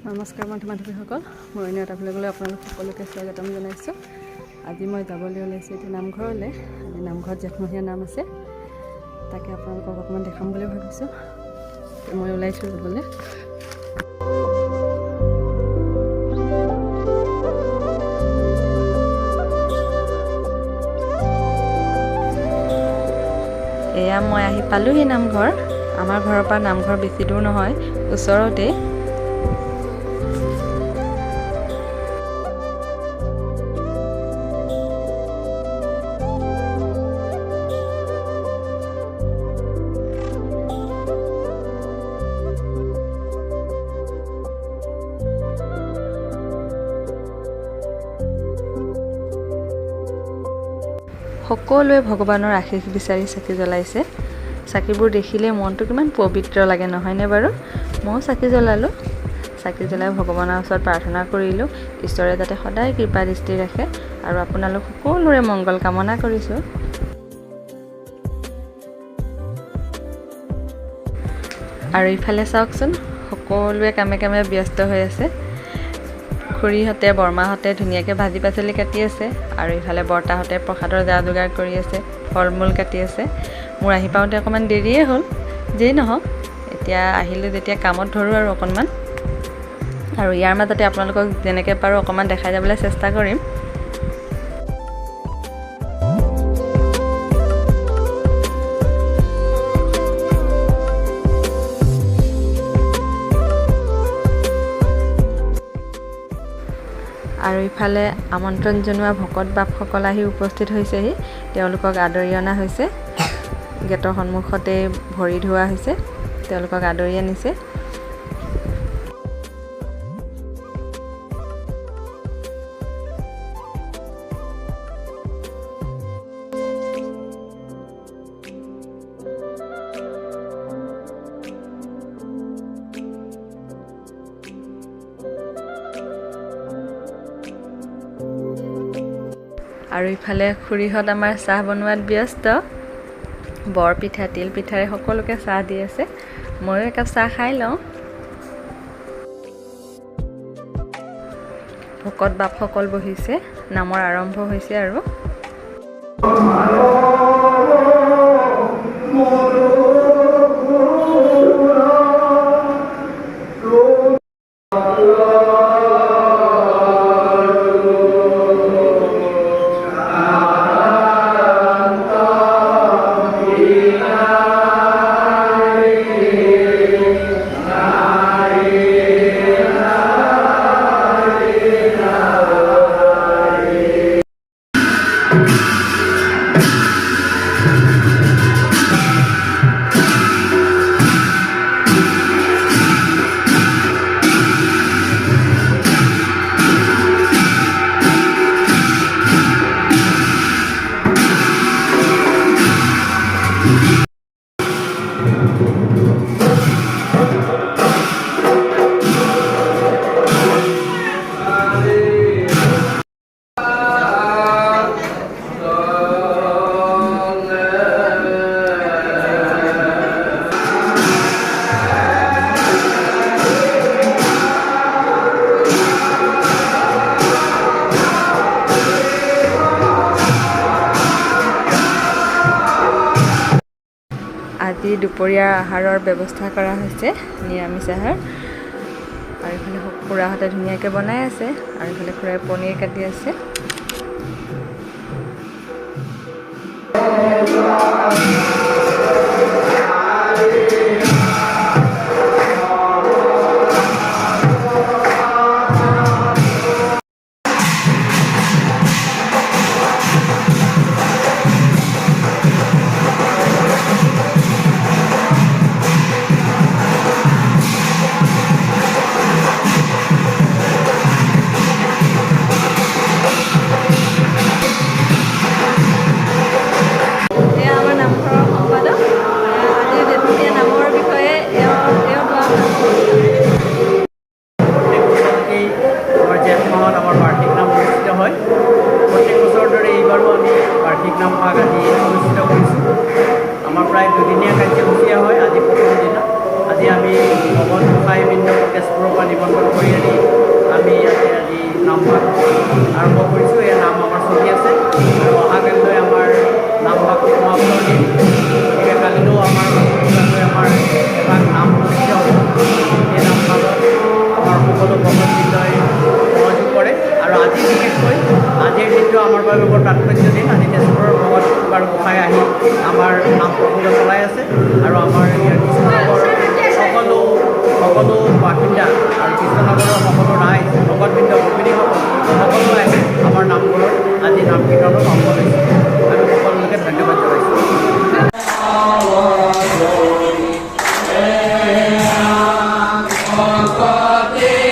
নমস্কাৰ বন্ধু বান্ধৱীসকল, মই অন্য এটা ভিডিঅ'লৈ আপোনালোক সকলোকে স্বাগতম জনাইছোঁ। আজি মই যাবলৈ ওলাইছোঁ এতিয়া নামঘৰলৈ। আজি নামঘৰত জেঠমহীয়া নাম আছে, তাকে আপোনালোকক অকণমান দেখাম বুলি ভাবিছোঁ। মই ওলাইছোঁ যাবলৈ। এয়া মই আহি পালোহি নামঘৰ। আমাৰ ঘৰৰ পৰা নামঘৰ বেছি দূৰ নহয়, ওচৰতেই। সকলোৱে ভগৱানৰ আশীষ বিচাৰি চাকি জ্বলাইছে। চাকিবোৰ দেখিলে মনটো কিমান পবিত্ৰ লাগে নহয়নে বাৰু? ময়ো চাকি জ্বলালোঁ। চাকি জ্বলাই ভগৱানৰ ওচৰত প্ৰাৰ্থনা কৰিলোঁ, ঈশ্বৰে যাতে সদায় কৃপা দৃষ্টি ৰাখে আৰু আপোনালোক সকলোৰে মংগল কামনা কৰিছোঁ। আৰু ইফালে চাওকচোন, সকলোৱে কামে কামে ব্যস্ত হৈ আছে। খুৰীহঁতে বৰমাহঁতে ধুনীয়াকৈ ভাজি পাচলি কাটি আছে আৰু ইফালে বৰ্তাহঁতে প্ৰসাদৰ যা যোগাৰ কৰি আছে, ফল মূল কাটি আছে। মোৰ আহি পাওঁতে অকণমান দেৰিয়ে হ'ল, যেই নহওক এতিয়া আহিলোঁ যেতিয়া কামত ধৰোঁ আৰু অকণমান। আৰু ইয়াৰ মাজতে আপোনালোকক যেনেকৈ পাৰোঁ অকণমান দেখাই যাবলৈ চেষ্টা কৰিম। আৰু ইফালে আমন্ত্ৰণ জনোৱা ভকত বাপসকল আহি উপস্থিত হৈছেহি। তেওঁলোকক আদৰি অনা হৈছে। গেটৰ সন্মুখতেই ভৰি ধোৱা হৈছে, তেওঁলোকক আদৰি আনিছে। আৰু ইফালে খুৰীহঁত আমাৰ চাহ বনোৱাত ব্যস্ত। বৰপিঠা তিল পিঠাৰে সকলোকে চাহ দি আছে। ময়ো একাপ চাহ খাই লওঁ। ভকত বাপসকল বহিছে, নামৰ আৰম্ভ হৈছে আৰু। আজি দুপৰীয়াৰ আহাৰৰ ব্যৱস্থা কৰা হৈছে, নিৰামিষ আহাৰ। আৰু এইফালে খুৰাহঁতে ধুনীয়াকৈ বনাই আছে আৰু এইফালে খুৰাই পনীৰ কাটি আছে। নিমন্ত্ৰণ কৰি আনি আমি ইয়াতে আজি নামভাগ আৰম্ভ কৰিছোঁ। এই নাম আমাৰ চলি আছে আৰু অহাকালিলৈ আমাৰ নামভাগ সমাপ্ত দিম। গতিকে কালিলৈও আমাৰ আমাৰ এভাগ নাম অনুষ্ঠিত হ'ব। এই নামভাগত আমাৰ সকলো ভকতবৃন্দই সহযোগ কৰে আৰু আজি বিশেষকৈ আজিৰ দিনটো আমাৰ বাবে বৰ তাৎপৰ্য দিন। আজি তেজপুৰৰ ভকত বাৰু গোসাঁই আহি আমাৰ নাম প্ৰসংগ চলাই আছে আৰু আমাৰ ইয়াৰ কৃষ্ণনগৰ সকলো বাসিন্দা আৰু কৃষ্ণনগৰৰ সকলো ৰাইজ ভকতবৃন্দ গোপিনীসকল সকলো আহি আমাৰ নামঘৰত আজি নাম কীৰ্তনত অংশ লৈছে। আমি সকলোকে ধন্যবাদ জনাইছোঁ। Gopati